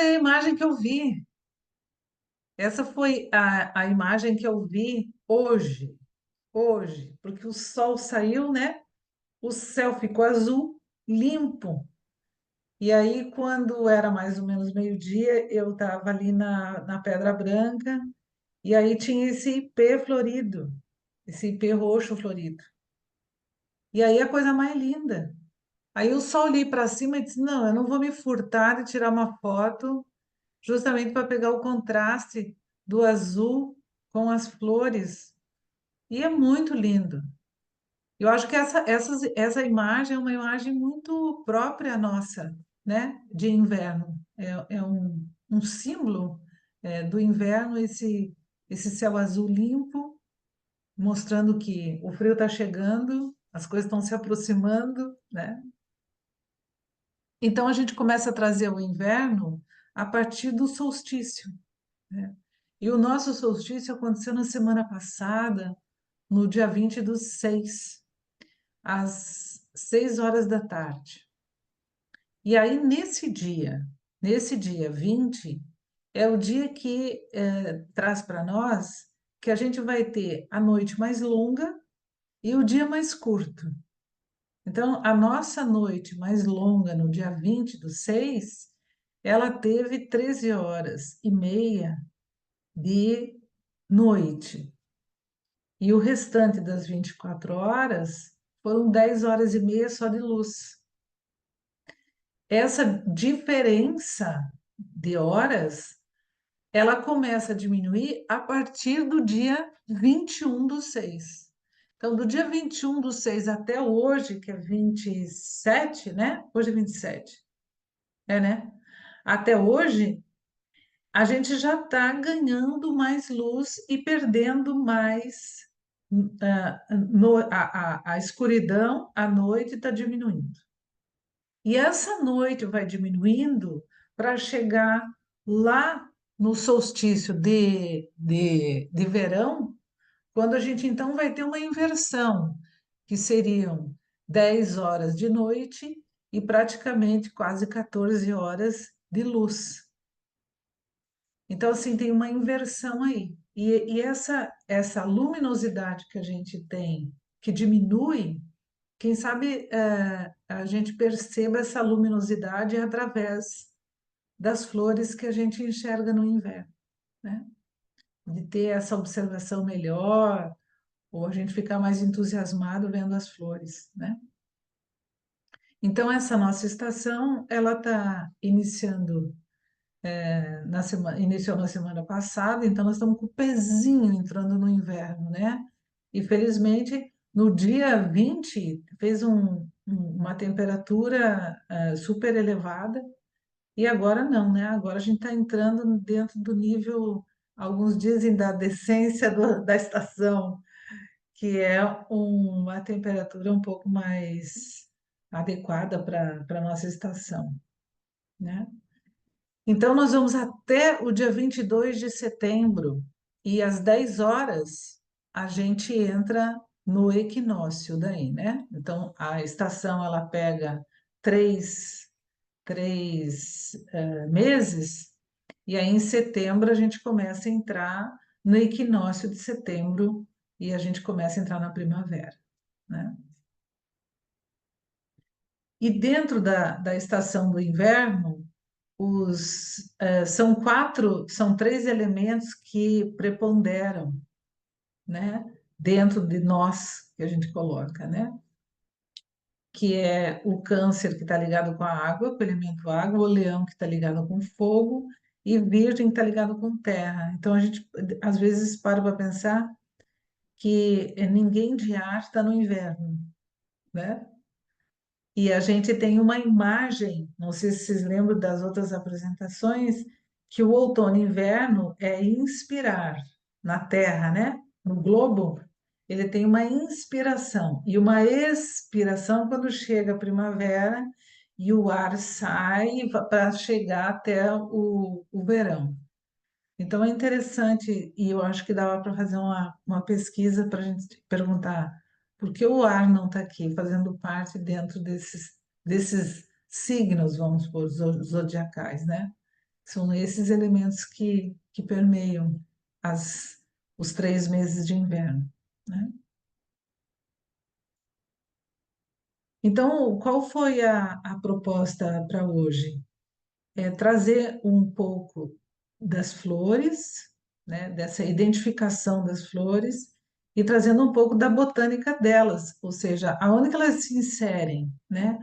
foi a imagem que eu vi. Essa foi a imagem que eu vi hoje, porque o sol saiu, né? O céu ficou azul, limpo. E aí, quando era mais ou menos meio-dia, eu estava ali na Pedra Branca, e aí tinha esse ipê florido, esse ipê roxo florido. E aí a coisa mais linda. Aí eu só olhei para cima e disse: não, eu não vou me furtar de tirar uma foto, justamente para pegar o contraste do azul com as flores. E é muito lindo. Eu acho que essa imagem é uma imagem muito própria nossa, né, de inverno. É um símbolo, do inverno, esse céu azul limpo, mostrando que o frio está chegando, as coisas estão se aproximando, né? Então a gente começa a trazer o inverno a partir do solstício, né? E o nosso solstício aconteceu na semana passada, no dia 20/6, às 6 horas da tarde. E aí, nesse dia 20, é o dia que traz para nós que a gente vai ter a noite mais longa e o dia mais curto. Então, a nossa noite mais longa, no dia 20/6, ela teve 13 horas e meia de noite. E o restante das 24 horas foram 10 horas e meia só de luz. Essa diferença de horas, ela começa a diminuir a partir do dia 21/6. Então, do dia 21/6 até hoje, que é 27, né? Hoje é 27, né? Até hoje, a gente já está ganhando mais luz e perdendo mais. A escuridão, a noite está diminuindo. E essa noite vai diminuindo para chegar lá no solstício de verão, quando a gente então vai ter uma inversão, que seriam 10 horas de noite e praticamente quase 14 horas de luz. Então, assim, tem uma inversão aí. E essa luminosidade que a gente tem, que diminui, quem sabe a gente perceba essa luminosidade através das flores que a gente enxerga no inverno, né? De ter essa observação melhor, ou a gente ficar mais entusiasmado vendo as flores, né? Então, essa nossa estação, ela está iniciando, iniciou na semana passada, então nós estamos com o pezinho entrando no inverno, né? E felizmente, no dia 20 fez uma temperatura super elevada, e agora não, né? Agora a gente está entrando dentro do nível, alguns dizem, da decência da estação, que é uma temperatura um pouco mais adequada para a nossa estação, né? Então, nós vamos até o dia 22 de setembro, e às 10 horas a gente entra no equinócio daí, né? Então, a estação ela pega três meses, e aí em setembro a gente começa a entrar no equinócio de setembro, e a gente começa a entrar na primavera, né? E dentro da estação do inverno, são três elementos que preponderam, né, dentro de nós, que a gente coloca, né? Que é o câncer, que está ligado com a água, com o elemento água, o leão, que está ligado com fogo, e virgem, que está ligado com terra. Então, a gente, às vezes, para pensar que ninguém de ar está no inverno, né? E a gente tem uma imagem, não sei se vocês lembram das outras apresentações, que o outono e inverno é inspirar na Terra, né? No globo, ele tem uma inspiração e uma expiração quando chega a primavera e o ar sai para chegar até o verão. Então é interessante, e eu acho que dava para fazer uma pesquisa para a gente perguntar por que o ar não está aqui, fazendo parte dentro desses signos, vamos supor, zodiacais, né? São esses elementos que permeiam as, os 3 meses de inverno, né? Então, qual foi a proposta para hoje? É trazer um pouco das flores, né, dessa identificação das flores, e trazendo um pouco da botânica delas, ou seja, aonde que elas se inserem, né,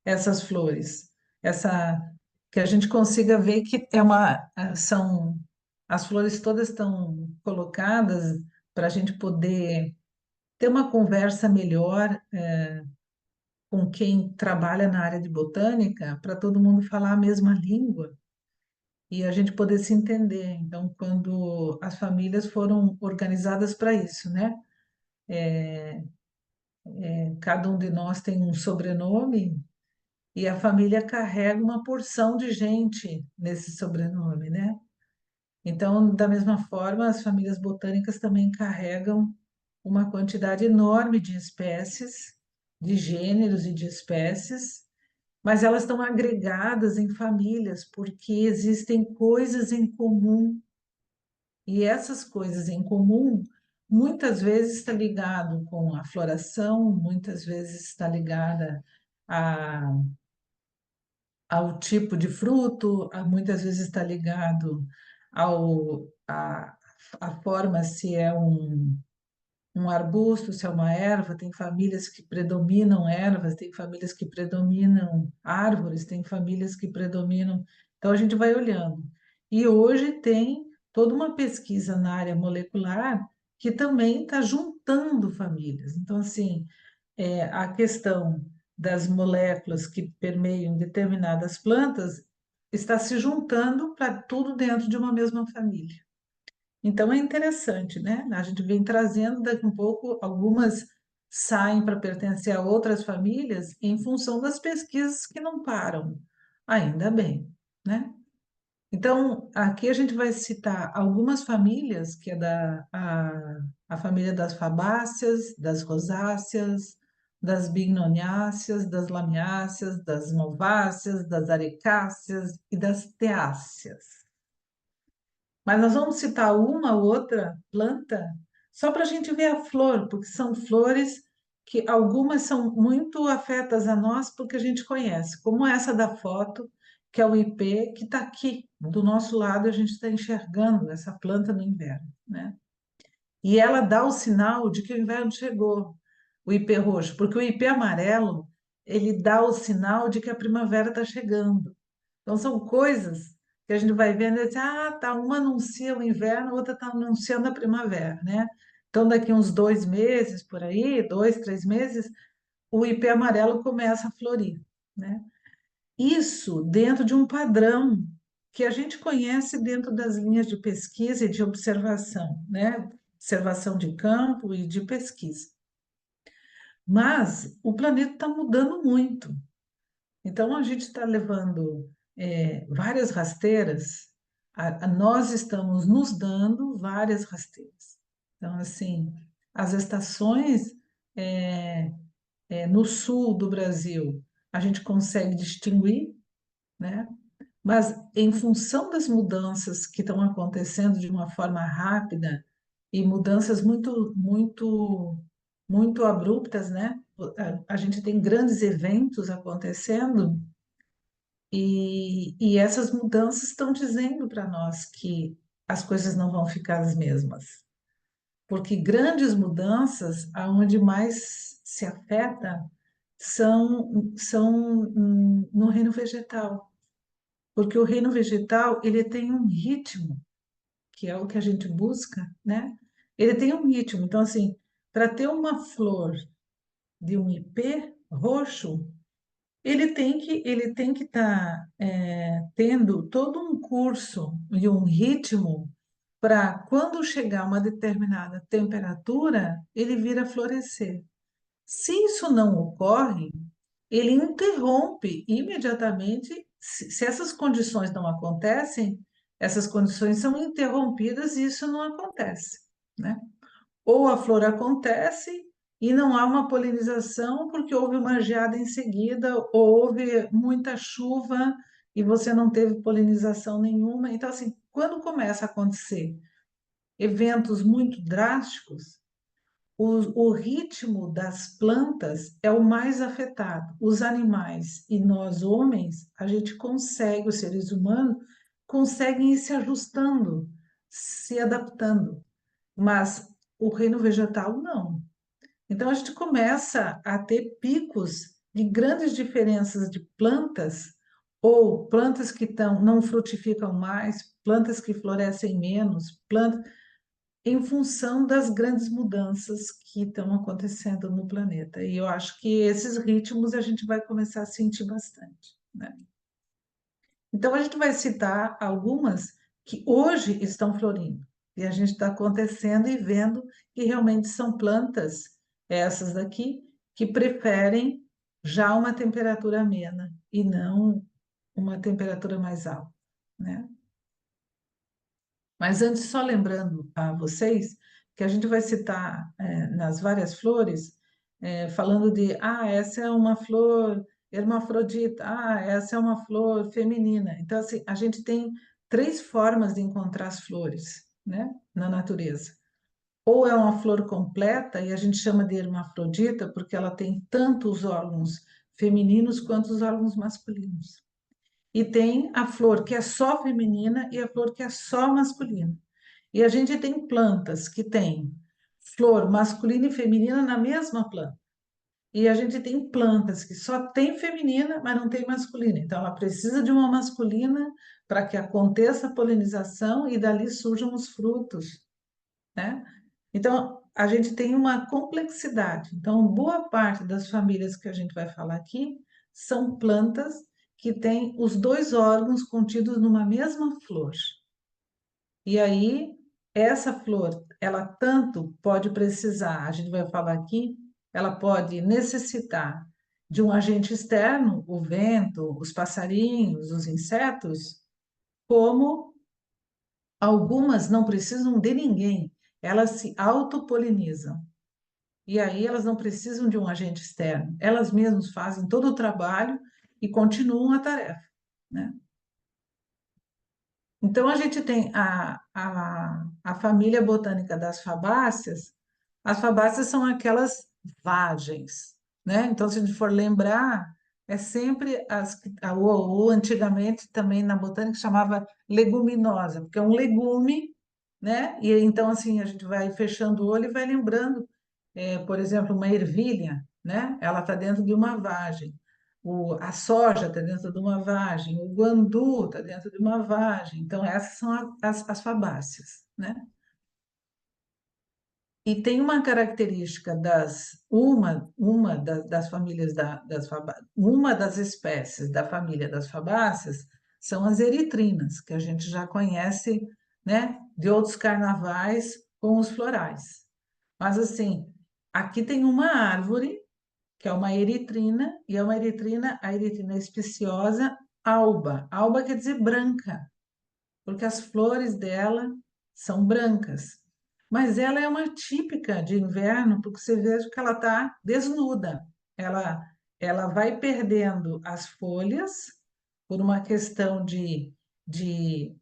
essas flores, essa que a gente consiga ver que são as flores todas estão colocadas para a gente poder ter uma conversa melhor com quem trabalha na área de botânica, para todo mundo falar a mesma língua e a gente poder se entender. Então, quando as famílias foram organizadas para isso, né? Cada um de nós tem um sobrenome e a família carrega uma porção de gente nesse sobrenome, né? Então, da mesma forma, as famílias botânicas também carregam uma quantidade enorme de espécies, de gêneros e de espécies, mas elas estão agregadas em famílias porque existem coisas em comum. E essas coisas em comum, muitas vezes está ligado com a floração, muitas vezes está ligada a, ao tipo de fruto, muitas vezes está ligado a forma se é um arbusto, se é uma erva, tem famílias que predominam ervas, tem famílias que predominam árvores, tem famílias que predominam. Então a gente vai olhando. E hoje tem toda uma pesquisa na área molecular que também está juntando famílias. Então, assim, a questão das moléculas que permeiam determinadas plantas está se juntando para tudo dentro de uma mesma família. Então é interessante, né? A gente vem trazendo daqui um pouco, algumas saem para pertencer a outras famílias em função das pesquisas que não param. Ainda bem, né? Então, aqui a gente vai citar algumas famílias, que é a família das fabáceas, das rosáceas, das bignoniáceas, das lamiáceas, das malváceas, das aricáceas e das teáceas. Mas nós vamos citar uma ou outra planta só para a gente ver a flor, porque são flores que algumas são muito afetas a nós porque a gente conhece, como essa da foto, que é o ipê, que está aqui do nosso lado, a gente está enxergando essa planta no inverno, né? E ela dá o sinal de que o inverno chegou, o ipê roxo, porque o ipê amarelo, ele dá o sinal de que a primavera está chegando. Então, são coisas que a gente vai vendo e diz, tá, uma anuncia o inverno, a outra está anunciando a primavera, né? Então, daqui uns 2 meses, por aí, 2, 3 meses, o ipê amarelo começa a florir, né? Isso dentro de um padrão que a gente conhece dentro das linhas de pesquisa e de observação, né? Observação de campo e de pesquisa. Mas o planeta está mudando muito. Então, a gente está levando várias rasteiras, nós estamos nos dando várias rasteiras. Então, assim, as estações no sul do Brasil, a gente consegue distinguir, né? Mas em função das mudanças que estão acontecendo de uma forma rápida e mudanças muito abruptas, né? A gente tem grandes eventos acontecendo. E essas mudanças estão dizendo para nós que as coisas não vão ficar as mesmas, porque grandes mudanças, aonde mais se afeta, são no reino vegetal, porque o reino vegetal ele tem um ritmo, que é o que a gente busca, né? Ele tem um ritmo. Então, assim, para ter uma flor de um ipê roxo, ele tem que estar tendo todo um curso e um ritmo para quando chegar uma determinada temperatura, ele vir a florescer. Se isso não ocorre, ele interrompe imediatamente. Se essas condições não acontecem, essas condições são interrompidas e isso não acontece, né? Ou a flor acontece e não há uma polinização porque houve uma geada em seguida, ou houve muita chuva e você não teve polinização nenhuma. Então, assim, quando começa a acontecer eventos muito drásticos, o ritmo das plantas é o mais afetado. Os animais e nós, homens, a gente consegue, os seres humanos, conseguem ir se ajustando, se adaptando, mas o reino vegetal não. Então, a gente começa a ter picos de grandes diferenças de plantas, ou plantas que não frutificam mais, plantas que florescem menos, plantas em função das grandes mudanças que estão acontecendo no planeta. E eu acho que esses ritmos a gente vai começar a sentir bastante, né? Então, a gente vai citar algumas que hoje estão florindo, e a gente está acontecendo e vendo que realmente são plantas, essas daqui, que preferem já uma temperatura amena e não uma temperatura mais alta, né? Mas antes, só lembrando a vocês que a gente vai citar nas várias flores, falando de, essa é uma flor hermafrodita, essa é uma flor feminina. Então, assim, a gente tem três formas de encontrar as flores, né, na natureza. Ou é uma flor completa, e a gente chama de hermafrodita, porque ela tem tanto os órgãos femininos quanto os órgãos masculinos. E tem a flor que é só feminina e a flor que é só masculina. E a gente tem plantas que têm flor masculina e feminina na mesma planta. E a gente tem plantas que só tem feminina, mas não tem masculina. Então, ela precisa de uma masculina para que aconteça a polinização e dali surjam os frutos, né? Então, a gente tem uma complexidade. Então, boa parte das famílias que a gente vai falar aqui são plantas que têm os dois órgãos contidos numa mesma flor. E aí, essa flor, ela tanto pode precisar, a gente vai falar aqui, ela pode necessitar de um agente externo, o vento, os passarinhos, os insetos, como algumas não precisam de ninguém, elas se autopolinizam. E aí elas não precisam de um agente externo, elas mesmas fazem todo o trabalho e continuam a tarefa, né? Então, a gente tem a família botânica das fabáceas. As fabáceas são aquelas vagens, né? Então, se a gente for lembrar, é sempre ou antigamente também na botânica chamava leguminosa, porque é um legume, né? E então, assim, a gente vai fechando o olho e vai lembrando, por exemplo, uma ervilha, né? Ela está dentro de uma vagem. A soja está dentro de uma vagem, o guandu está dentro de uma vagem. Então, essas são as fabáceas, né? E tem uma característica das famílias uma das espécies da família das fabáceas são as eritrinas, que a gente já conhece, né, de outros carnavais com os florais. Mas assim, aqui tem uma árvore que é uma eritrina, e é uma eritrina, a eritrina espiciosa alba. Alba quer dizer branca, porque as flores dela são brancas. Mas ela é uma típica de inverno, porque você vê que ela está desnuda. Ela, ela vai perdendo as folhas por uma questão de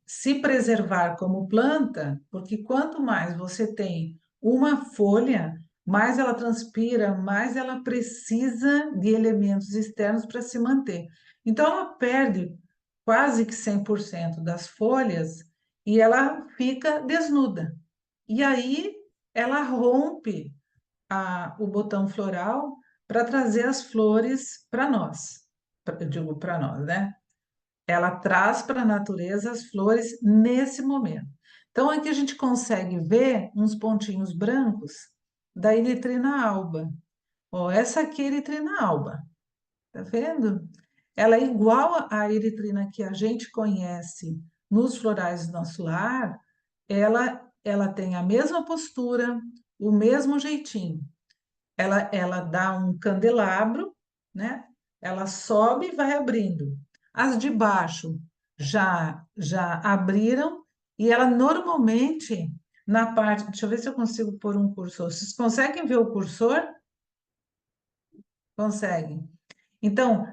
se preservar como planta, porque quanto mais você tem uma folha, mais ela transpira, mais ela precisa de elementos externos para se manter. Então, ela perde quase que 100% das folhas e ela fica desnuda. E aí ela rompe o botão floral para trazer as flores para nós. Eu digo para nós, né? Ela traz para a natureza as flores nesse momento. Então aqui a gente consegue ver uns pontinhos brancos da eritrina alba. Ó, essa aqui é a eritrina alba, tá vendo? Ela é igual à eritrina que a gente conhece nos florais do nosso lar, ela tem a mesma postura, o mesmo jeitinho. Ela dá um candelabro, né? Ela sobe e vai abrindo. As de baixo já abriram e ela normalmente na parte, deixa eu ver se eu consigo pôr um cursor. Vocês conseguem ver o cursor? Conseguem. Então,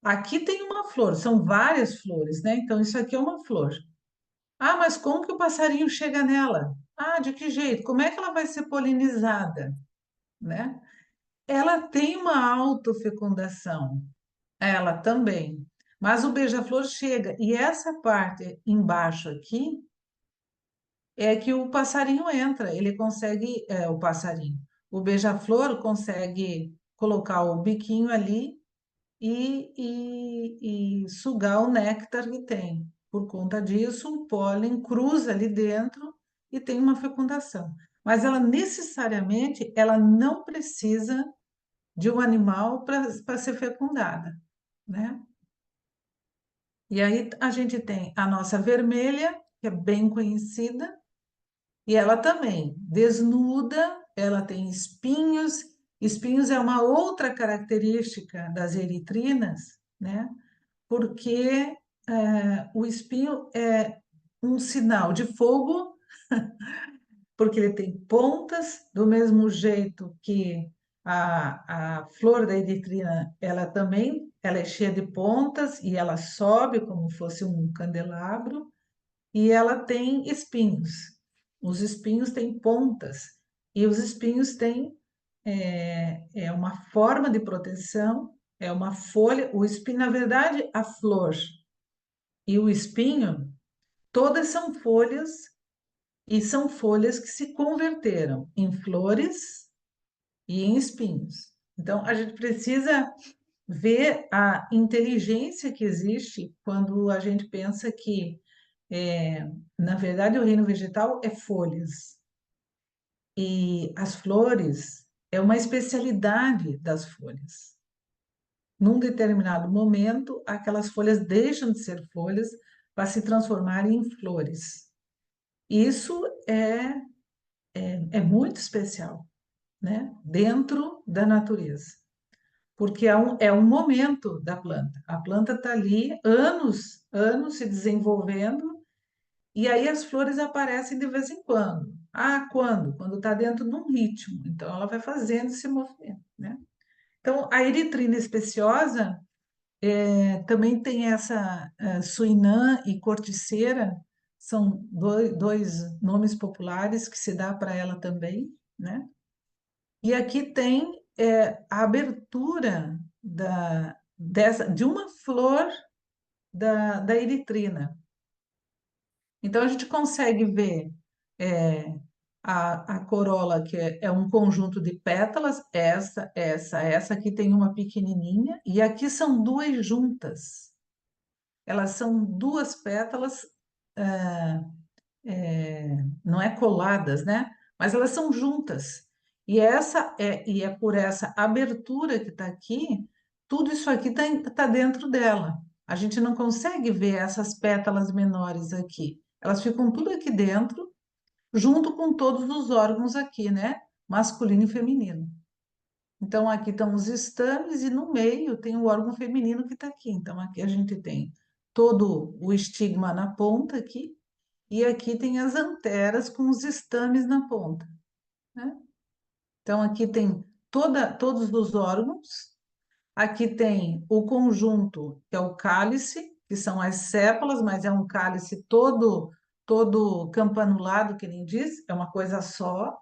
aqui tem uma flor, são várias flores, né? Então, isso aqui é uma flor. Ah, mas como que o passarinho chega nela? Ah, de que jeito? Como é que ela vai ser polinizada, né? Ela tem uma autofecundação, ela também. Mas o beija-flor chega, e essa parte embaixo aqui é que o passarinho entra, ele consegue, o passarinho, o beija-flor consegue colocar o biquinho ali e sugar o néctar que tem. Por conta disso, o pólen cruza ali dentro e tem uma fecundação. Mas ela necessariamente, ela não precisa de um animal para ser fecundada, né? E aí a gente tem a nossa vermelha, que é bem conhecida, e ela também desnuda, ela tem espinhos. Espinhos é uma outra característica das eritrinas, né? Porque o espinho é um sinal de fogo, porque ele tem pontas, do mesmo jeito que a flor da eritrina, ela também, ela é cheia de pontas e ela sobe como fosse um candelabro, e ela tem espinhos. Os espinhos têm pontas, e os espinhos têm uma forma de proteção, é uma folha. O espinho, na verdade, a flor e o espinho, todas são folhas, e são folhas que se converteram em flores e em espinhos. Então, a gente precisa ver a inteligência que existe quando a gente pensa que, na verdade, o reino vegetal é folhas, e as flores é uma especialidade das folhas. Num determinado momento, aquelas folhas deixam de ser folhas para se transformarem em flores. Isso é muito especial, né? Dentro da natureza, porque é um momento da planta. A planta está ali anos, anos se desenvolvendo, e aí as flores aparecem de vez em quando. Ah, quando? Quando está dentro de um ritmo. Então ela vai fazendo esse movimento, né? Então a eritrina especiosa também tem essa suinã e corticeira, são dois nomes populares que se dá para ela também, né? E aqui tem a abertura de uma flor da eritrina. Então a gente consegue ver é, a corola, que é um conjunto de pétalas, essa aqui tem uma pequenininha, e aqui são duas juntas. Elas são duas pétalas, não é coladas, né? Mas elas são juntas. E é por essa abertura que está aqui, tudo isso aqui está dentro dela. A gente não consegue ver essas pétalas menores aqui. Elas ficam tudo aqui dentro, junto com todos os órgãos aqui, né? Masculino e feminino. Então, aqui estão os estames e no meio tem o órgão feminino que está aqui. Então, aqui a gente tem todo o estigma na ponta aqui, e aqui tem as anteras com os estames na ponta, né? Então, aqui tem todos os órgãos. Aqui tem o conjunto, que é o cálice, que são as sépalas, mas é um cálice todo campanulado, que nem diz, é uma coisa só,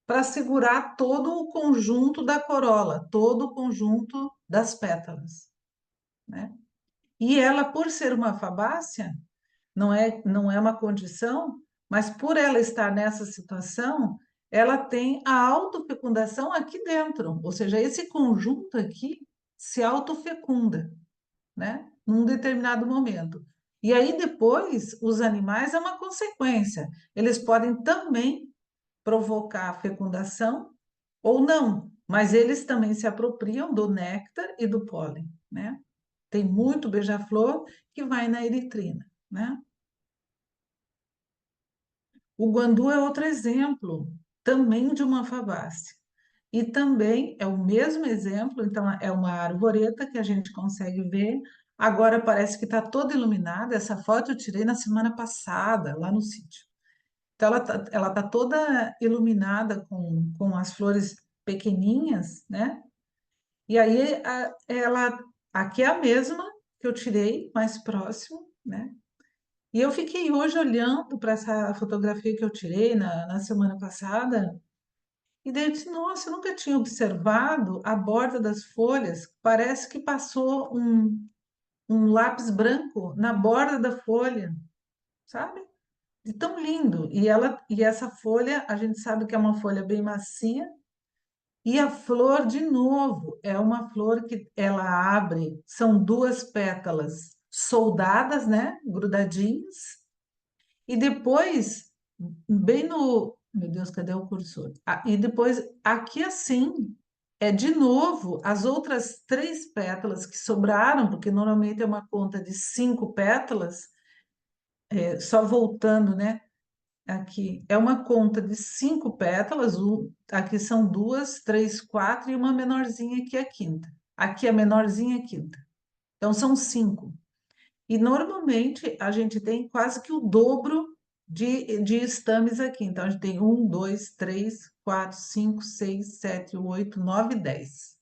para segurar todo o conjunto da corola, todo o conjunto das pétalas, né? E ela, por ser uma fabácea, não é uma condição, mas por ela estar nessa situação, ela tem a autofecundação aqui dentro, ou seja, esse conjunto aqui se autofecunda, né? Num determinado momento. E aí depois, os animais é uma consequência. Eles podem também provocar a fecundação ou não, mas eles também se apropriam do néctar e do pólen, né? Tem muito beija-flor que vai na eritrina, né? O guandu é outro exemplo, também de uma fabácea. E também é o mesmo exemplo, então é uma arvoreta que a gente consegue ver. Agora parece que está toda iluminada. Essa foto eu tirei na semana passada, lá no sítio. Então ela tá toda iluminada com as flores pequeninhas, né? E aí ela aqui é a mesma que eu tirei mais próximo, né? E eu fiquei hoje olhando para essa fotografia que eu tirei na semana passada, e daí eu disse, nossa, eu nunca tinha observado a borda das folhas, parece que passou um lápis branco na borda da folha, sabe? De tão lindo. E essa folha, a gente sabe que é uma folha bem macia, e a flor, de novo, é uma flor que ela abre, são duas pétalas soldadas, né? Grudadinhas, e depois, bem no. Meu Deus, cadê o cursor? Ah, e depois, aqui assim, é de novo as outras três pétalas que sobraram, porque normalmente é uma conta de cinco pétalas, só voltando, né? Aqui é uma conta de cinco pétalas, aqui são duas, três, quatro e uma menorzinha que é a quinta. Aqui a menorzinha é a quinta. Então são cinco. E normalmente a gente tem quase que o dobro de estames aqui. Então a gente tem um, dois, três, quatro, cinco, seis, sete, oito, nove, 10.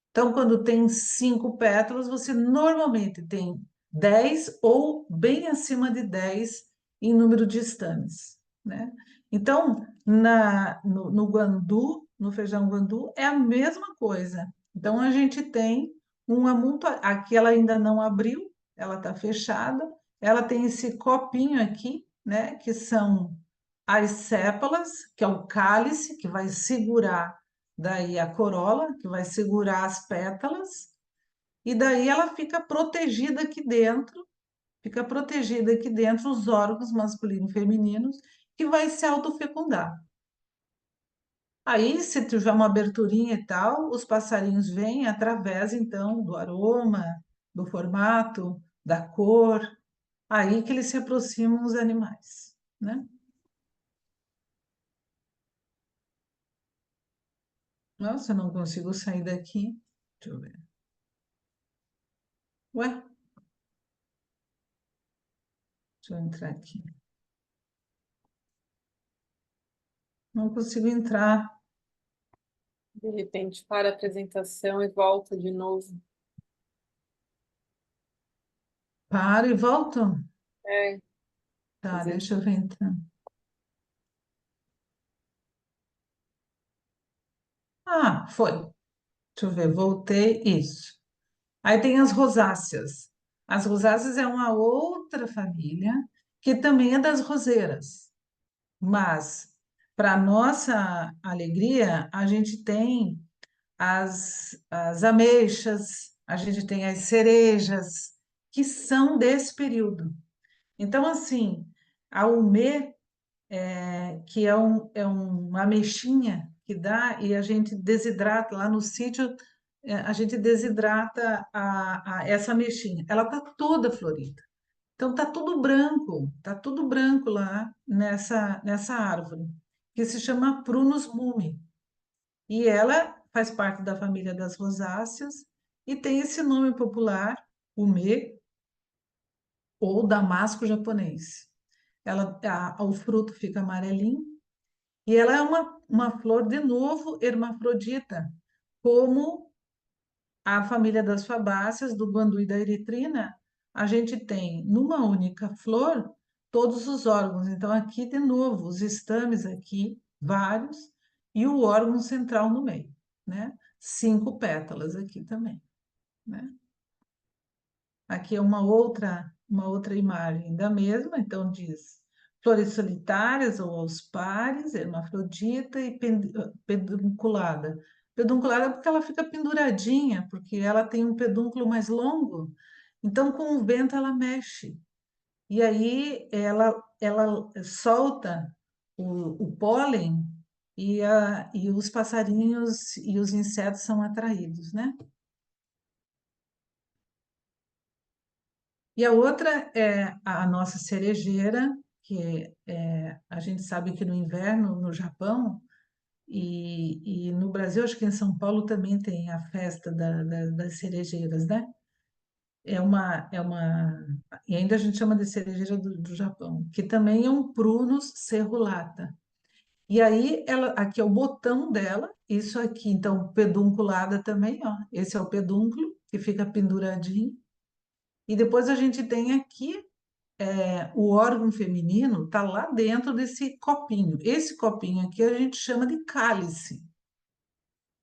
Então, quando tem cinco pétalas, você normalmente tem 10 ou bem acima de 10 em número de estames, né? Então, no guandu, no feijão guandu, é a mesma coisa. Então, a gente tem um amontoado. Aqui ela ainda não abriu, ela está fechada. Ela tem esse copinho aqui, né? Que são as sépalas, que é o cálice, que vai segurar daí a corola, que vai segurar as pétalas, e daí ela fica protegida aqui dentro os órgãos masculinos e femininos, que vai se autofecundar. Aí, se tiver uma aberturinha e tal, os passarinhos vêm através, então, do aroma, do formato, da cor, aí que eles se aproximam dos animais, né? Nossa, eu não consigo sair daqui. Deixa eu ver. Ué, deixa eu entrar aqui. Não consigo entrar. De repente, para a apresentação e volta de novo. Paro e volto? É, Tá, às vezes. deixa eu ver então. Ah, foi. Deixa eu ver, voltei. Isso. Aí tem as rosáceas. As rosáceas é uma outra família que também é das roseiras. Mas, para nossa alegria, a gente tem as ameixas, a gente tem as cerejas, que são desse período. Então, assim, a umê que é uma ameixinha que dá e a gente desidrata lá no sítio, a gente desidrata essa ameixinha. Ela tá toda florida. Então tá tudo branco lá nessa árvore, que se chama Prunus mumi. E ela faz parte da família das rosáceas e tem esse nome popular, umê ou damasco japonês. O fruto fica amarelinho. E ela é uma flor, de novo, hermafrodita, como a família das fabáceas, do guandu e da eritrina, a gente tem numa única flor todos os órgãos. Então, aqui, de novo, os estames aqui, vários, e o órgão central no meio, né? Cinco pétalas aqui também, né? Aqui é uma outra imagem da mesma, então diz flores solitárias ou aos pares, hermafrodita e pedunculada. Pedunculada porque ela fica penduradinha, porque ela tem um pedúnculo mais longo, então com o vento ela mexe. E aí ela solta o pólen e os passarinhos e os insetos são atraídos, né? E a outra é a nossa cerejeira, que a gente sabe que no inverno, no Japão, e no Brasil, acho que em São Paulo também tem a festa das cerejeiras, né? E ainda a gente chama de cerejeira do Japão, que também é um Prunus serrulata. E aí, aqui é o botão dela, isso aqui, então, pedunculada também, ó. Esse é o pedúnculo, que fica penduradinho. E depois a gente tem aqui o órgão feminino está lá dentro desse copinho. Esse copinho aqui a gente chama de cálice.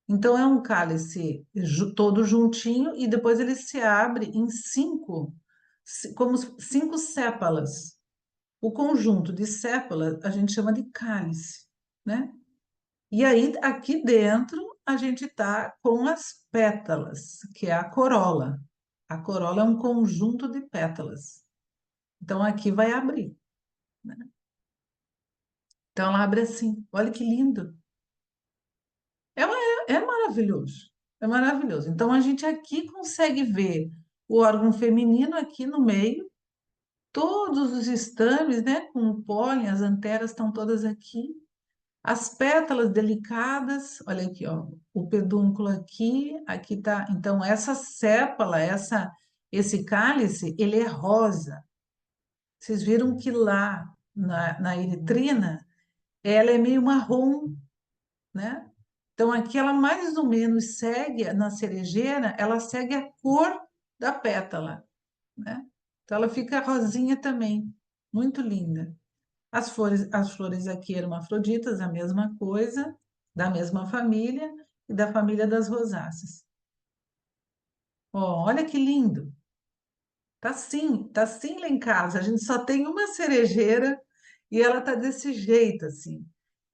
Então é um cálice todo juntinho e depois ele se abre em cinco, como cinco sépalas. O conjunto de sépalas a gente chama de cálice, né? E aí aqui dentro a gente está com as pétalas, que é a corola. A corola é um conjunto de pétalas. Então aqui vai abrir. Então ela abre assim. Olha que lindo. É maravilhoso. É maravilhoso. Então a gente aqui consegue ver o órgão feminino aqui no meio, todos os estames, né, com o pólen, as anteras estão todas aqui. As pétalas delicadas, olha aqui, ó, o pedúnculo aqui, aqui tá. Então essa sépala, esse cálice, ele é rosa. Vocês viram que lá na eritrina, ela é meio marrom, né? Então aqui ela mais ou menos segue na cerejeira, ela segue a cor da pétala, né? Então ela fica rosinha também, muito linda. As flores aqui hermafroditas, a mesma coisa, da mesma família e da família das rosáceas. Ó, olha que lindo. Tá sim lá em casa. A gente só tem uma cerejeira e ela tá desse jeito assim.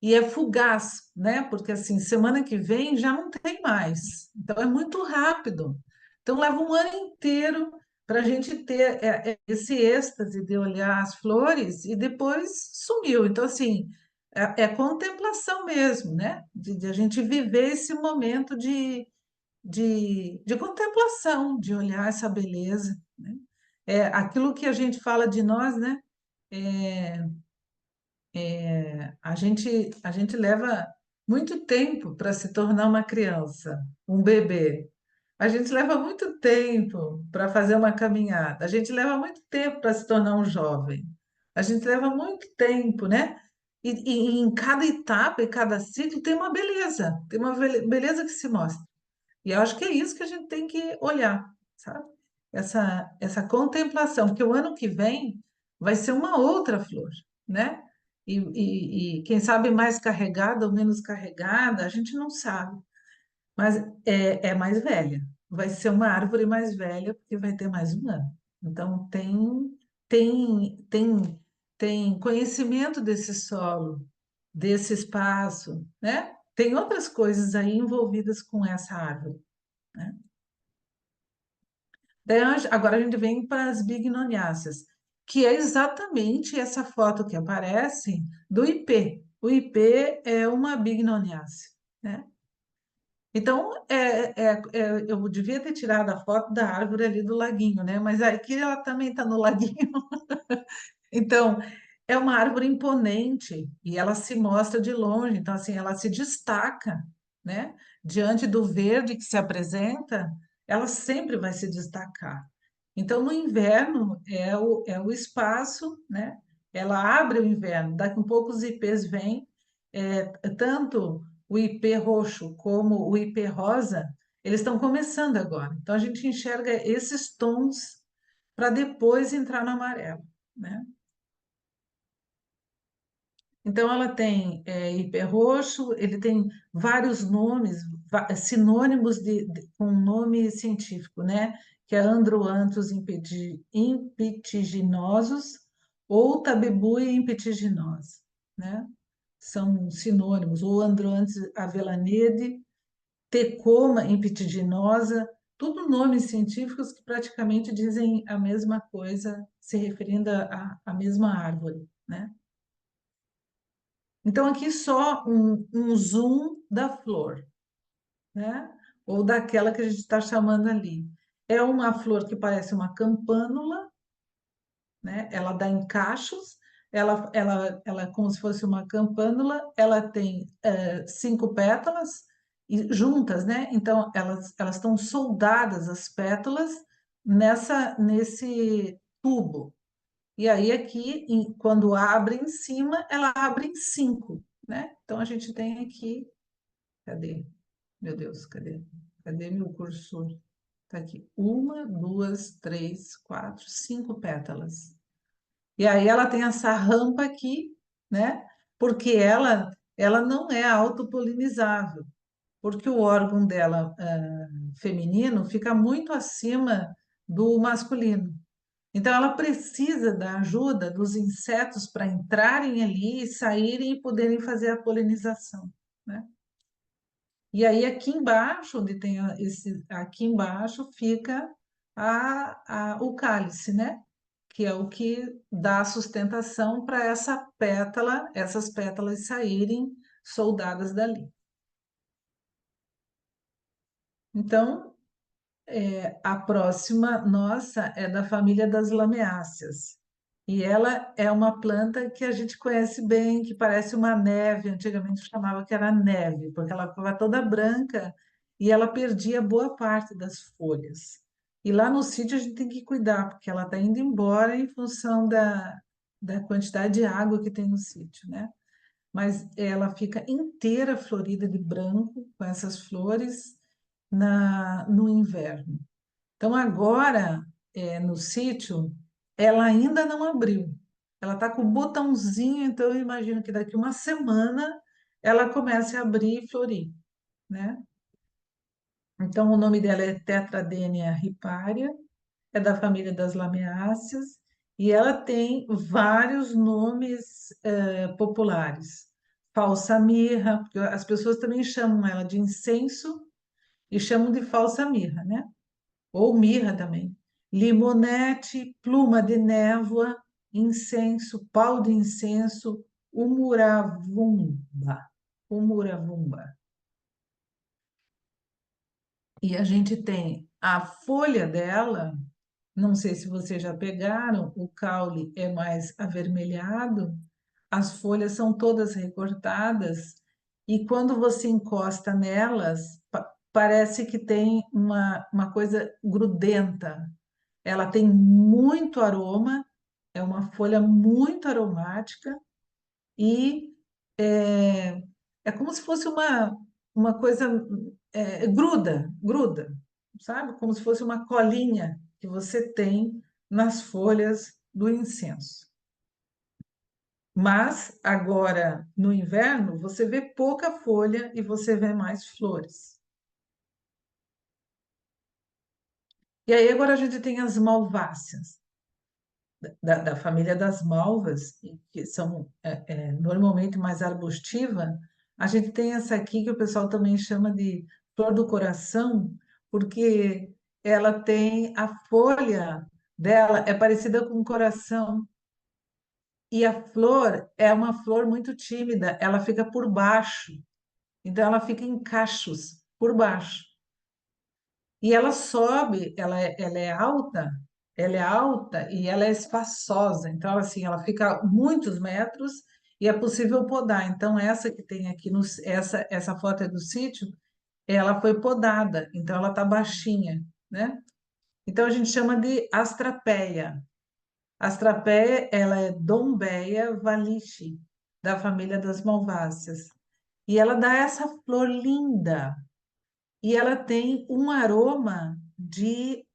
E é fugaz, né? Porque assim, semana que vem já não tem mais. Então é muito rápido. Então leva um ano inteiro para a gente ter esse êxtase de olhar as flores e depois sumiu. Então assim, é contemplação mesmo, né? De a gente viver esse momento de contemplação, de olhar essa beleza, né? É aquilo que a gente fala de nós, né? A gente leva muito tempo para se tornar uma criança, um bebê. A gente leva muito tempo para fazer uma caminhada. A gente leva muito tempo para se tornar um jovem. A gente leva muito tempo, né? E em cada etapa e cada ciclo tem uma beleza, tem uma beleza que se mostra. E eu acho que é isso que a gente tem que olhar, sabe? Essa contemplação, porque o ano que vem vai ser uma outra flor, né? E quem sabe mais carregada ou menos carregada, a gente não sabe, mas é mais velha. Vai ser uma árvore mais velha, porque vai ter mais um ano. Então, tem conhecimento desse solo, desse espaço, né? Tem outras coisas aí envolvidas com essa árvore, né? Daí, agora a gente vem para as bignoniáceas, que é exatamente essa foto que aparece do IP. O IP é uma bignoniácea, né? Então, eu devia ter tirado a foto da árvore ali do laguinho, né? Mas aqui ela também está no laguinho. Então, é uma árvore imponente e ela se mostra de longe. Então, assim, ela se destaca, né? Diante do verde que se apresenta, ela sempre vai se destacar. Então, no inverno é o espaço, né? Ela abre o inverno. Daqui a pouco os ipês vêm, tanto o ipê roxo como o ipê rosa, eles estão começando agora. Então, a gente enxerga esses tons para depois entrar no amarelo, né? Então, ela tem hiperroxo, ele tem vários nomes, sinônimos com nome científico, né? Que é Androanthus impetiginosus ou Tabebuia impetiginosa, né? São sinônimos, ou Androanthus avelanede, Tecoma impetiginosa, tudo nomes científicos que praticamente dizem a mesma coisa, se referindo à mesma árvore, né? Então, aqui só um zoom da flor, né? Ou daquela que a gente está chamando ali. É uma flor que parece uma campânula, né? Ela dá em cachos, ela é como se fosse uma campânula, ela tem 5 pétalas juntas, né? Então, elas estão soldadas, as pétalas, nesse tubo. E aí aqui, quando abre em cima, ela abre em cinco, né? Então a gente tem aqui, cadê? Meu Deus, cadê? Cadê meu cursor? Tá aqui. Uma, duas, três, quatro, cinco pétalas. E aí ela tem essa rampa aqui, né? Porque ela não é autopolinizável, porque o órgão dela, feminino, fica muito acima do masculino. Então, ela precisa da ajuda dos insetos para entrarem ali, saírem e poderem fazer a polinização, né? E aí, aqui embaixo, onde tem aqui embaixo, fica o cálice, né? Que é o que dá sustentação para essas pétalas saírem soldadas dali. Então, a próxima nossa é da família das lameáceas. E ela é uma planta que a gente conhece bem, que parece uma neve. Antigamente chamava que era neve, porque ela ficava toda branca e ela perdia boa parte das folhas. E lá no sítio a gente tem que cuidar, porque ela está indo embora em função da quantidade de água que tem no sítio, né? Mas ela fica inteira florida de branco, com essas flores, no inverno. Então, agora, no sítio, ela ainda não abriu. Ela está com o botãozinho, então eu imagino que daqui uma semana ela comece a abrir e florir, né? Então, o nome dela é Tetradenia ripária, é da família das lameáceas, e ela tem vários nomes, populares. Falsa mirra, porque as pessoas também chamam ela de incenso e chamam de falsa mirra, né? Ou mirra também. Limonete, pluma de névoa, incenso, pau de incenso, umuravumba. Umuravumba. E a gente tem a folha dela, não sei se vocês já pegaram, o caule é mais avermelhado, as folhas são todas recortadas, e quando você encosta nelas, parece que tem uma coisa grudenta. Ela tem muito aroma, é uma folha muito aromática e é, é como se fosse uma coisa, gruda, sabe? Como se fosse uma colinha que você tem nas folhas do incenso. Mas agora, no inverno, você vê pouca folha e você vê mais flores. E aí agora a gente tem as malváceas. Da família das malvas, que são normalmente mais arbustiva, a gente tem essa aqui que o pessoal também chama de flor do coração, porque ela tem a folha dela é parecida com um coração e a flor é uma flor muito tímida, ela fica por baixo, então ela fica em cachos por baixo. E ela sobe, ela é alta e ela é espaçosa. Então, assim, ela fica muitos metros e é possível podar. Então, essa que tem aqui, essa foto é do sítio, ela foi podada. Então, ela está baixinha, né? Então, a gente chama de astrapeia. Astrapeia, ela é Dombeia valichi, da família das malváceas. E ela dá essa flor linda, e ela tem um aroma de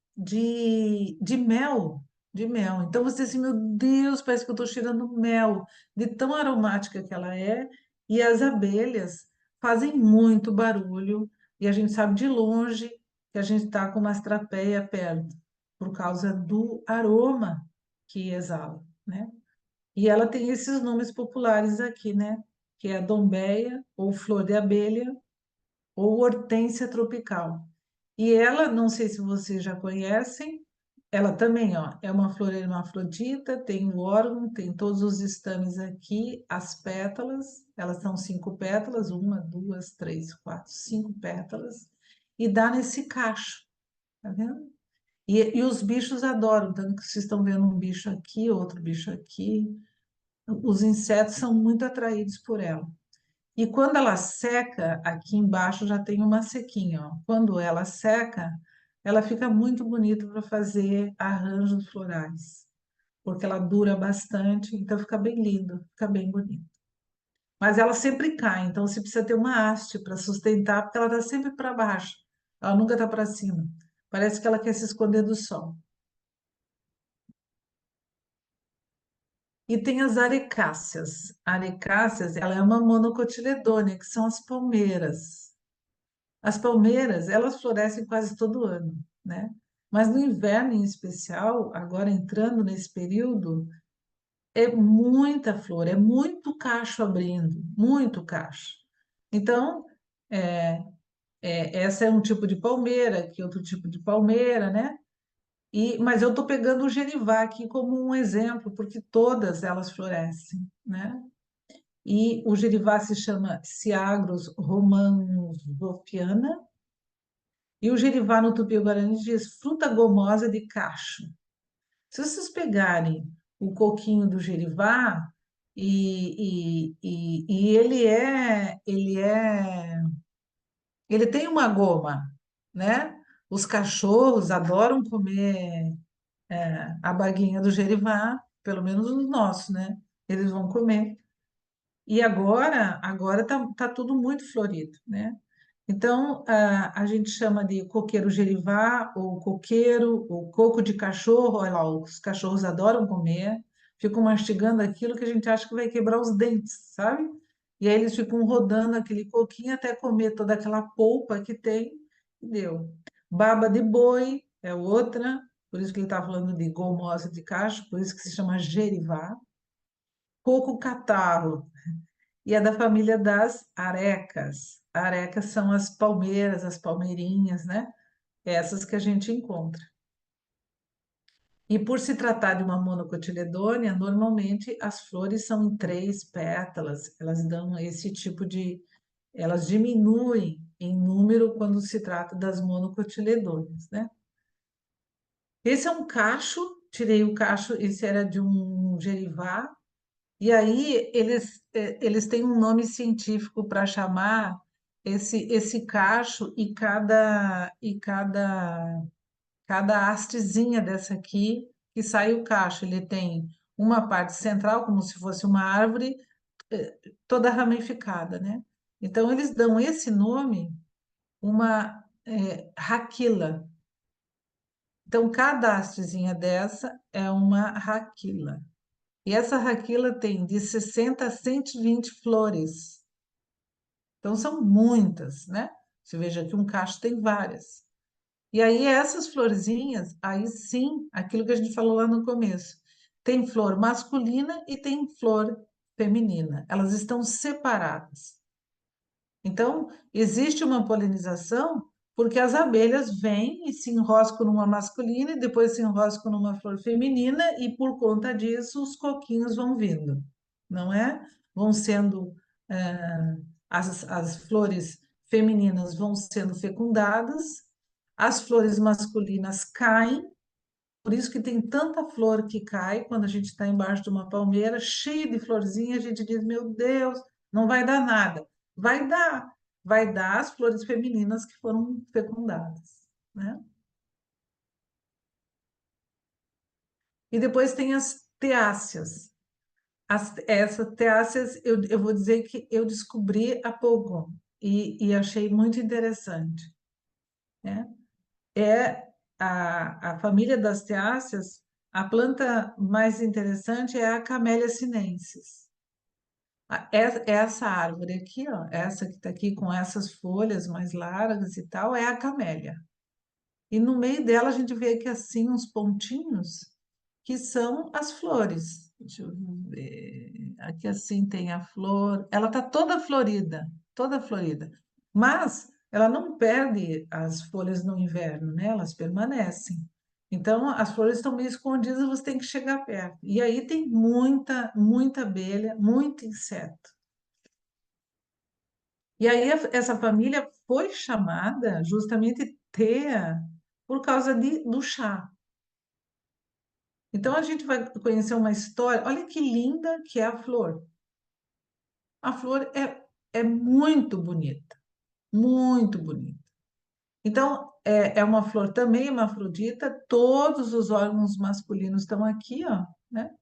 mel, de mel. Então você diz assim, meu Deus, parece que eu estou cheirando mel, de tão aromática que ela é. E as abelhas fazem muito barulho, e a gente sabe de longe que a gente está com uma estrapeia perto, por causa do aroma que exala, né? E ela tem esses nomes populares aqui, né? Que é a dombeia, ou flor de abelha, ou hortênsia tropical. E ela, não sei se vocês já conhecem, ela também, ó, é uma flor hermafrodita, tem o órgão, tem todos os estames aqui, as pétalas, elas são cinco pétalas, uma, duas, três, quatro, cinco pétalas, e dá nesse cacho, tá vendo? E os bichos adoram, tanto que vocês estão vendo um bicho aqui, outro bicho aqui. Os insetos são muito atraídos por ela. E quando ela seca, aqui embaixo já tem uma sequinha, ó. Quando ela seca, ela fica muito bonita para fazer arranjos florais, porque ela dura bastante, então fica bem lindo, fica bem bonito. Mas ela sempre cai, então você precisa ter uma haste para sustentar, porque ela está sempre para baixo, ela nunca está para cima. Parece que ela quer se esconder do sol. E tem as arecáceas. Arecáceas, ela é uma monocotiledônia, que são as palmeiras. As palmeiras, elas florescem quase todo ano, né? Mas no inverno em especial, agora entrando nesse período, é muita flor, é muito cacho abrindo, muito cacho. Então, essa é um tipo de palmeira, que é outro tipo de palmeira, né? Mas eu estou pegando o genivá aqui como um exemplo, porque todas elas florescem, né? E o genivá se chama Ciagros romanzofiana, e o genivá no Tupi-Guarani diz fruta gomosa de cacho. Se vocês pegarem o coquinho do gerivá, e ele tem uma goma, né? Os cachorros adoram comer a baguinha do gerivá, pelo menos os nossos, né? Eles vão comer. E agora tá tudo muito florido, né? Então, a gente chama de coqueiro gerivá, ou coqueiro, ou coco de cachorro. Olha lá, os cachorros adoram comer, ficam mastigando aquilo que a gente acha que vai quebrar os dentes, sabe? E aí eles ficam rodando aquele coquinho até comer toda aquela polpa que tem, e deu. Baba de boi é outra, por isso que ele está falando de gomosa de cacho, por isso que se chama gerivá. Coco catarro, e é da família das arecas. Arecas são as palmeiras, as palmeirinhas, né? Essas que a gente encontra. E por se tratar de uma monocotiledônia, normalmente as flores são em três pétalas. Elas dão esse tipo de. Elas diminuem em número quando se trata das monocotiledôneas, né? Esse é um cacho, tirei o cacho, esse era de um gerivá. E aí eles têm um nome científico para chamar esse cacho cada hastezinha dessa aqui que sai o cacho. Ele tem uma parte central, como se fosse uma árvore, toda ramificada, né? Então eles dão esse nome, uma raquila. Então cada hastezinha dessa é uma raquila. E essa raquila tem de 60 a 120 flores. Então são muitas, né? Você veja que um cacho tem várias. E aí essas florzinhas, aí sim, aquilo que a gente falou lá no começo, tem flor masculina e tem flor feminina. Elas estão separadas. Então, existe uma polinização porque as abelhas vêm e se enroscam numa masculina e depois se enroscam numa flor feminina e por conta disso os coquinhos vão vindo, não é? Vão sendo, as flores femininas vão sendo fecundadas, as flores masculinas caem, por isso que tem tanta flor que cai quando a gente está embaixo de uma palmeira, cheia de florzinha, a gente diz, meu Deus, não vai dar nada. Vai dar, vai dar as flores femininas que foram fecundadas, né? E depois tem as teáceas. Essas teáceas, eu vou dizer que eu descobri há pouco e achei muito interessante, né? É a família das teáceas, a planta mais interessante é a Camellia sinensis. Essa árvore aqui, ó, essa que está aqui com essas folhas mais largas e tal, é a camélia. E no meio dela a gente vê aqui assim uns pontinhos que são as flores. Deixa eu ver. Aqui assim tem a flor. Ela está toda florida, toda florida. Mas ela não perde as folhas no inverno, né? Elas permanecem. Então as flores estão meio escondidas, você tem que chegar perto. E aí tem muita, muita abelha, muito inseto. E aí essa família foi chamada justamente Tea por causa do chá. Então a gente vai conhecer uma história. Olha que linda que é a flor. A flor é muito bonita, muito bonita. Então é uma flor também hermafrodita. Todos os órgãos masculinos estão aqui, ó, né?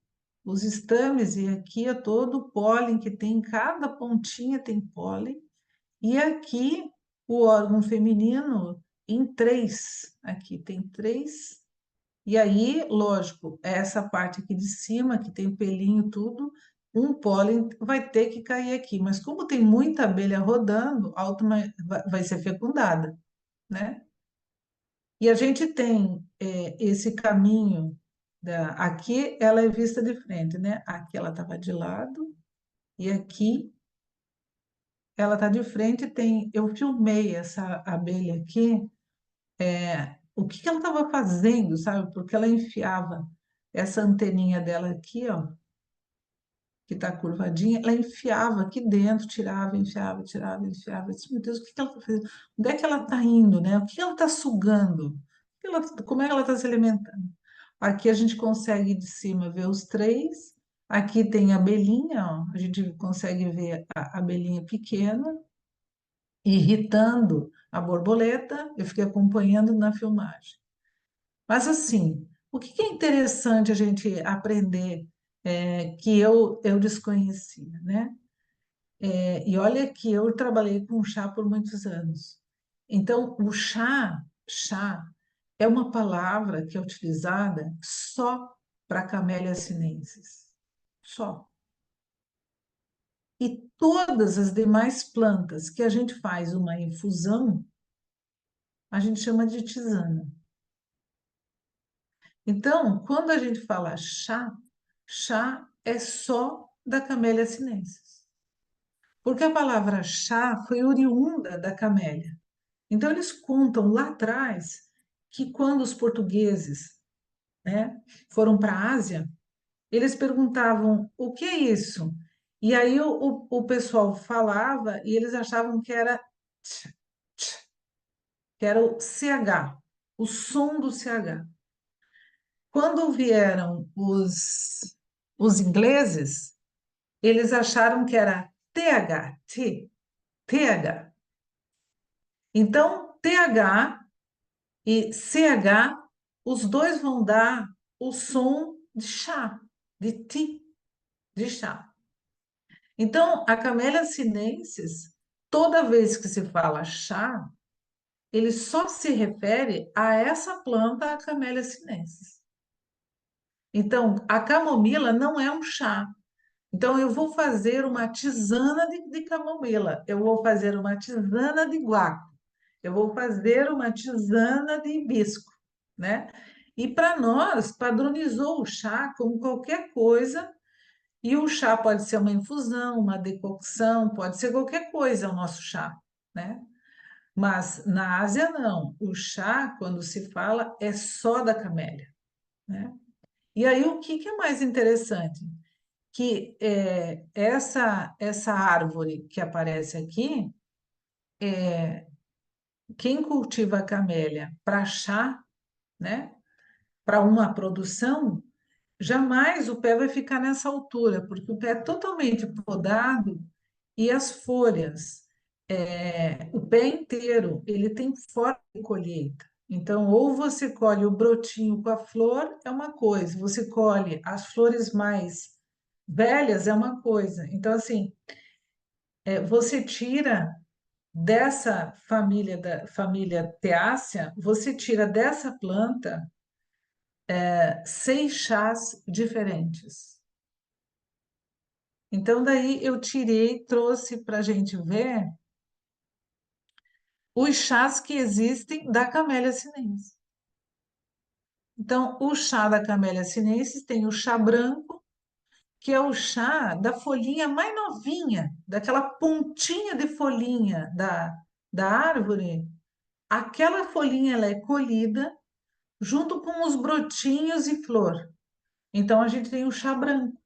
Os estames e aqui é todo o pólen que tem, em cada pontinha tem pólen. E aqui o órgão feminino em três. Aqui tem três. E aí, lógico, essa parte aqui de cima, que tem pelinho, tudo, um pólen vai ter que cair aqui. Mas como tem muita abelha rodando, vai ser fecundada, né? E a gente tem esse caminho aqui, ela é vista de frente, né? Aqui ela estava de lado e aqui ela está de frente. Eu filmei essa abelha aqui, o que que ela estava fazendo, sabe? Porque ela enfiava essa anteninha dela aqui, ó, que está curvadinha, ela enfiava aqui dentro, tirava, enfiava, tirava, enfiava. Eu disse, meu Deus, o que que ela está fazendo? Onde é que ela está indo, né? O que ela está sugando? Como é que ela está se alimentando? Aqui a gente consegue de cima ver os três. Aqui tem a abelhinha, ó. A gente consegue ver a abelhinha pequena irritando a borboleta. Eu fiquei acompanhando na filmagem. Mas assim, o que que é interessante a gente aprender que eu desconhecia, né? E olha que eu trabalhei com chá por muitos anos. Então, o chá, é uma palavra que é utilizada só para camélia sinensis. Só. E todas as demais plantas que a gente faz uma infusão, a gente chama de tisana. Então, quando a gente fala chá, chá é só da camélia sinensis. Porque a palavra chá foi oriunda da camélia. Então, eles contam lá atrás que quando os portugueses, né, foram para a Ásia, eles perguntavam o que é isso? E aí o pessoal falava e eles achavam que era tch, tch, que era o CH, o som do CH. Quando vieram os ingleses, eles acharam que era TH, TH. Então, TH e CH, os dois vão dar o som de chá, de ti, de chá. Então, a Camellia sinensis, toda vez que se fala chá, ele só se refere a essa planta, a Camellia sinensis. Então, a camomila não é um chá. Então, eu vou fazer uma tisana de camomila, eu vou fazer uma tisana de guaco, eu vou fazer uma tisana de hibisco, né? E para nós, padronizou o chá como qualquer coisa, e o chá pode ser uma infusão, uma decocção, pode ser qualquer coisa o nosso chá, né? Mas na Ásia, não. O chá, quando se fala, é só da camélia, né? E aí, o que que é mais interessante? Que essa árvore que aparece aqui, quem cultiva a camélia para chá, né, para uma produção, jamais o pé vai ficar nessa altura, porque o pé é totalmente podado e as folhas, o pé inteiro, ele tem forma de colheita. Então, ou você colhe o brotinho com a flor, é uma coisa, você colhe as flores mais velhas, é uma coisa. Então, assim, você tira dessa família da família Teácea, você tira dessa planta seis chás diferentes. Então, daí eu tirei, trouxe para a gente ver os chás que existem da Camellia sinensis. Então, o chá da Camellia sinensis tem o chá branco, que é o chá da folhinha mais novinha, daquela pontinha de folhinha da árvore. Aquela folhinha ela é colhida junto com os brotinhos e flor. Então, a gente tem o chá branco.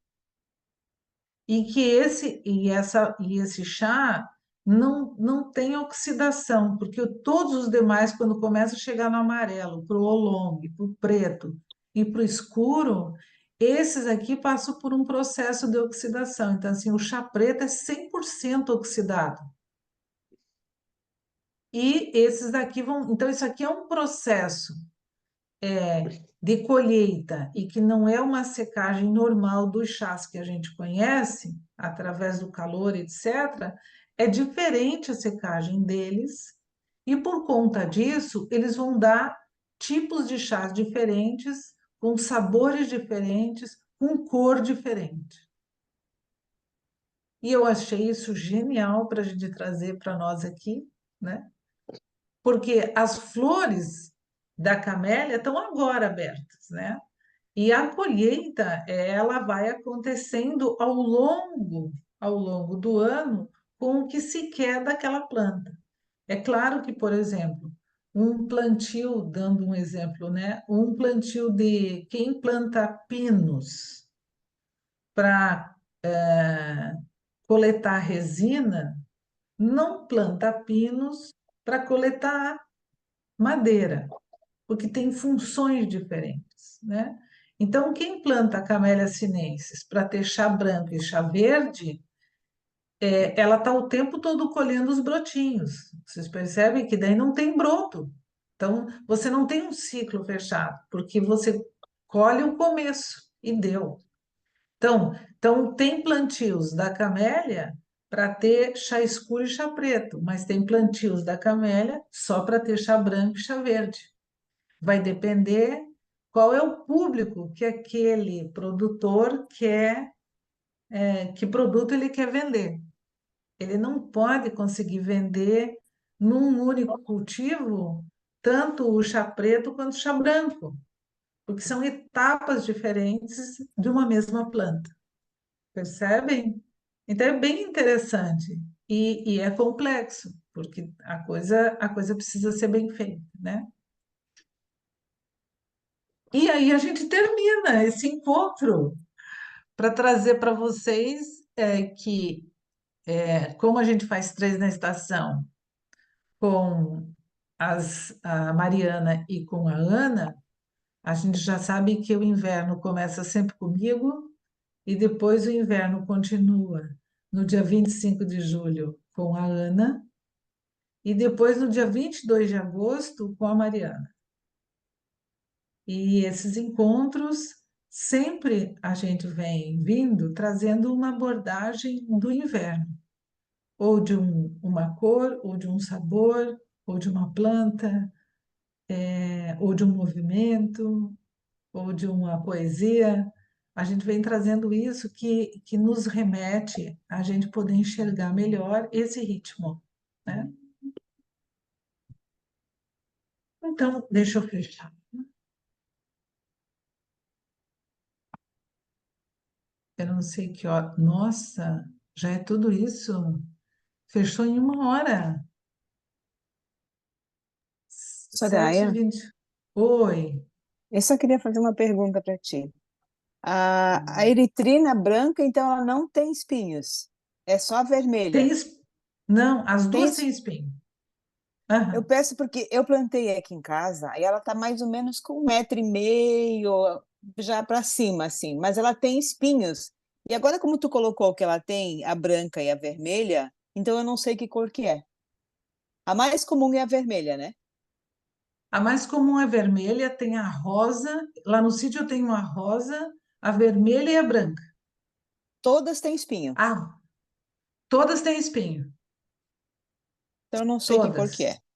E que esse chá não tem oxidação, porque todos os demais, quando começa a chegar no amarelo, para o oolong, para o preto e para o escuro, esses aqui passam por um processo de oxidação. Então, assim, o chá preto é 100% oxidado. E esses daqui vão. Então, isso aqui é um processo de colheita e que não é uma secagem normal dos chás que a gente conhece, através do calor, etc., é diferente a secagem deles E por conta disso, eles vão dar tipos de chás diferentes, com sabores diferentes, com cor diferente. E eu achei isso genial para a gente trazer para nós aqui, né? Porque as flores da camélia estão agora abertas, né? E a colheita, ela vai acontecendo ao longo do ano com o que se quer daquela planta. É claro que, por exemplo, um plantio, dando um exemplo, né? Um plantio de quem planta pinos para coletar resina, não planta pinos para coletar madeira, porque tem funções diferentes, né? Então, quem planta Camellia sinensis para ter chá branco e chá verde, ela está o tempo todo colhendo os brotinhos. Vocês percebem que daí não tem broto. Então, você não tem um ciclo fechado, porque você colhe o começo e deu. Então tem plantios da camélia para ter chá escuro e chá preto, mas tem plantios da camélia só para ter chá branco e chá verde. Vai depender qual é o público que aquele produtor quer, que produto ele quer vender. Ele não pode conseguir vender num único cultivo tanto o chá preto quanto o chá branco, porque são etapas diferentes de uma mesma planta. Percebem? Então é bem interessante e é complexo, porque a coisa precisa ser bem feita, né? E aí a gente termina esse encontro para trazer para vocês que, como a gente faz três na estação com a Mariana e com a Ana, a gente já sabe que o inverno começa sempre comigo e depois o inverno continua no dia 25 de julho com a Ana e depois no dia 22 de agosto com a Mariana. E esses encontros, sempre a gente vem vindo trazendo uma abordagem do inverno, ou de uma cor, ou de um sabor, ou de uma planta, ou de um movimento, ou de uma poesia. A gente vem trazendo isso que nos remete a gente poder enxergar melhor esse ritmo, né? Então, deixa eu fechar. Eu não sei que hora. Nossa, já é tudo isso? Fechou em 1 hora. Sete e Soraya, vinte. Oi. eu só queria fazer uma pergunta para ti. A eritrina branca, então, ela não tem espinhos, é só a Tem vermelha. Não, as Tem duas têm es- espinho. Eu Aham. peço porque eu plantei aqui em casa e ela está mais ou menos com 1,5 m já para cima, assim, mas ela tem espinhos. E agora, como tu colocou que ela tem a branca e a vermelha, então eu não sei que cor que é. A mais comum é a vermelha, né? A mais comum é vermelha, tem a rosa. Lá no sítio eu tenho a rosa, a vermelha e a branca. Todas têm espinho, Ah, todas têm espinho. então eu não sei que cor que é. Todas.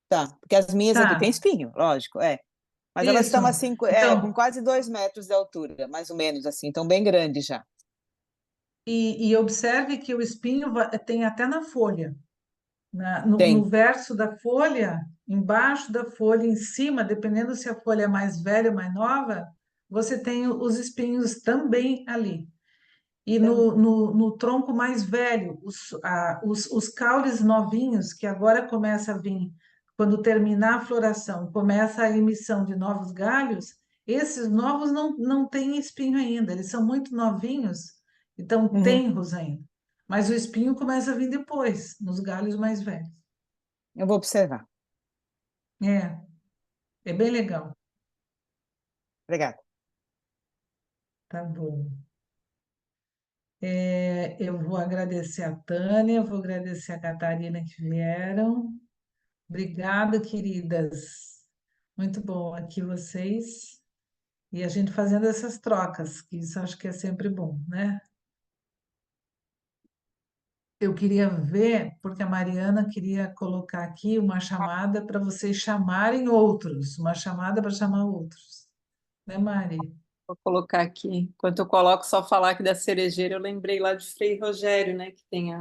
Tá, porque as minhas aqui têm Tá, espinho, lógico, é. Mas elas isso. estão assim, com Então, quase 2 metros de altura, mais ou menos assim, estão bem grandes já. e observe que o espinho tem até na folha. No Tem. verso da folha, embaixo da folha, em cima, dependendo se a folha é mais velha ou mais nova, você tem os espinhos também ali. E Então, no tronco mais velho, os caules novinhos, que agora começa a vir, quando terminar a floração, começa a emissão de novos galhos, esses novos não têm espinho ainda, eles são muito novinhos, então uhum, tenros ainda. Mas o espinho começa a vir depois, nos galhos mais velhos. eu vou observar. É, é bem legal. Obrigada. Tá bom. Eu vou agradecer a Tânia, vou agradecer a Catarina que vieram. Obrigada, queridas. Muito bom aqui vocês. E a gente fazendo essas trocas, que isso acho que é sempre bom, né? eu queria ver, porque a Mariana queria colocar aqui uma chamada para vocês chamarem outros, uma chamada para chamar outros, né, Mari? Vou colocar aqui. Enquanto eu coloco, só falar aqui da cerejeira, eu lembrei lá de Frei Rogério, né? Que tem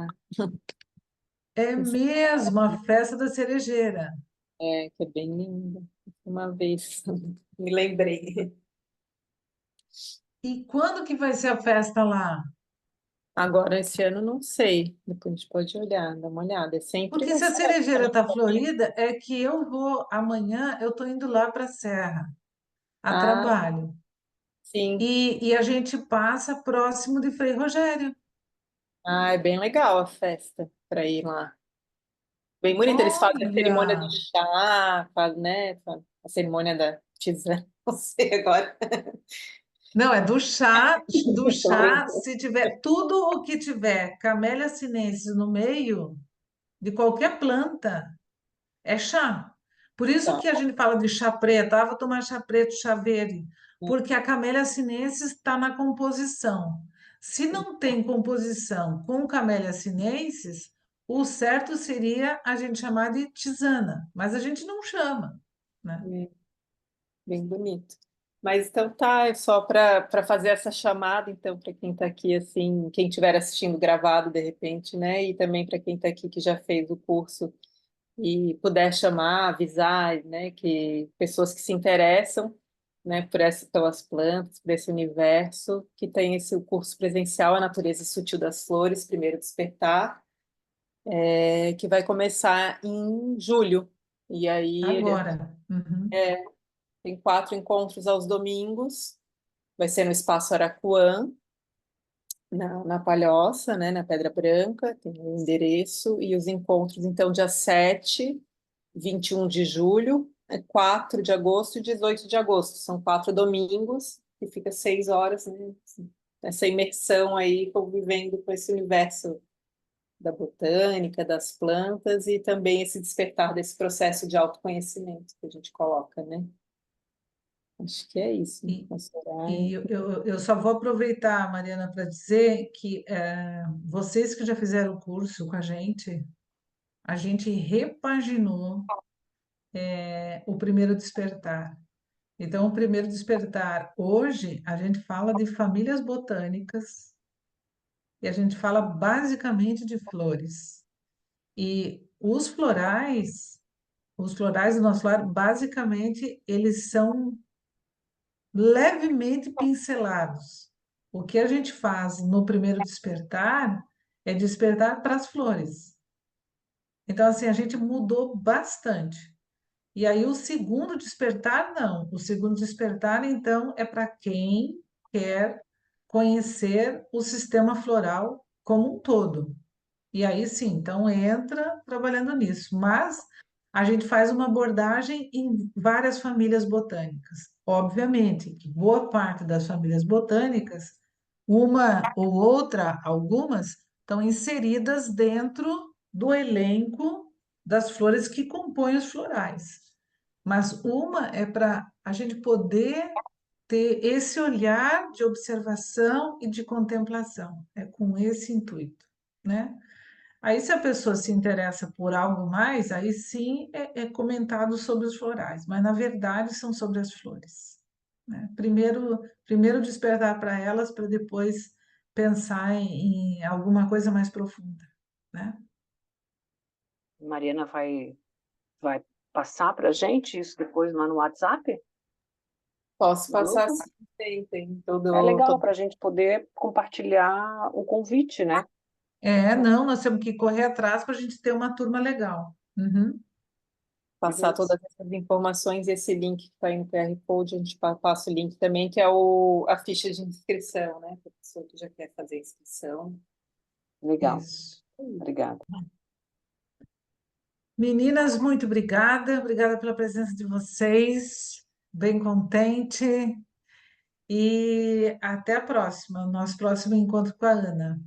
É mesmo a festa da cerejeira. que é bem linda. Uma vez, me lembrei. E quando que vai ser a festa lá? Agora, esse ano, não sei. Depois a gente pode olhar, dar uma olhada. É sempre Porque se a nessa cerejeira época. está florida, é que eu vou amanhã, eu estou indo lá para a Serra a Ah, trabalho. sim. E a gente passa próximo de Frei Rogério. Ah, é bem legal a festa para ir lá. Bem bonito. Eles fazem a cerimônia do Olha! chá, né? A cerimônia da tisana. Não sei agora. Não, é do Tô chá, brincando. se tiver tudo o que tiver Camellia sinensis no meio de qualquer planta, é chá. Por isso Tá. que a gente fala de chá preto, vou tomar chá preto, chá verde, porque a Camellia sinensis está na composição. Se não tem composição com Camellia sinensis, o certo seria a gente chamar de tisana, mas a gente não chama, né? Bem bonito. Mas então tá, é só para fazer essa chamada, então, para quem está aqui, assim, quem estiver assistindo gravado de repente, né? E também para quem está aqui que já fez o curso e puder chamar, avisar, né? Que pessoas que se interessam, né, pelas plantas, por esse universo, que tem esse o curso presencial, A Natureza Sutil das Flores, Primeiro Despertar, que vai começar em julho. E aí Agora. Uhum. tem 4 encontros aos domingos. Vai ser no Espaço Arapuã, na Palhoça, né, na Pedra Branca, tem o endereço, e os encontros, então, dia 7, 21 de julho, 4 de agosto e 18 de agosto. São 4 domingos, e fica 6 horas, né, assim, essa imersão aí, convivendo com esse universo da botânica, das plantas, e também esse despertar desse processo de autoconhecimento que a gente coloca, né? Acho que é isso, né? E, Nosso e horário. eu só vou aproveitar, Mariana, para dizer que vocês que já fizeram o curso com a gente repaginou o primeiro despertar. Então, o primeiro despertar, hoje, a gente fala de famílias botânicas e a gente fala basicamente de flores. E os florais do nosso lar, basicamente, eles são levemente pincelados. O que a gente faz no primeiro despertar é despertar para as flores. Então, assim, a gente mudou bastante. E aí, o segundo despertar, não. O segundo despertar, então, é para quem quer conhecer o sistema floral como um todo. E aí sim, então entra trabalhando nisso. Mas a gente faz uma abordagem em várias famílias botânicas. Obviamente que boa parte das famílias botânicas, uma ou outra, algumas, estão inseridas dentro do elenco das flores que compõem os florais. Mas uma é para a gente poder ter esse olhar de observação e de contemplação. É com esse intuito, né? Aí, se a pessoa se interessa por algo mais, aí sim é comentado sobre os florais, mas na verdade são sobre as flores, né? Primeiro despertar para elas, para depois pensar em alguma coisa mais profunda, né? Mariana vai passar para a gente isso depois lá no WhatsApp Posso do passar grupo? sim, tem É legal todo. para a gente poder compartilhar o convite, né? Não, nós temos que correr atrás para a gente ter uma turma legal. Uhum. Passar Beleza. todas essas informações e esse link que está aí no QR Code, a gente passa o link também, que é a ficha de inscrição, né? Para a pessoa que já quer fazer a inscrição. Legal. Isso. Obrigada. Meninas, muito obrigada, obrigada pela presença de vocês, bem contente. E até a próxima, nosso próximo encontro com a Ana.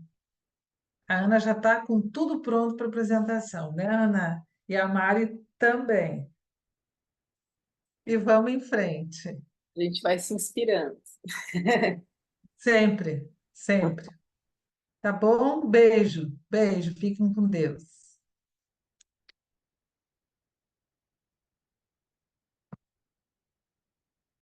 A Ana já está com tudo pronto para apresentação, né, Ana? E a Mari também. E vamos em frente. A gente vai se inspirando. Sempre, sempre. Tá bom? Beijo, beijo, fiquem com Deus.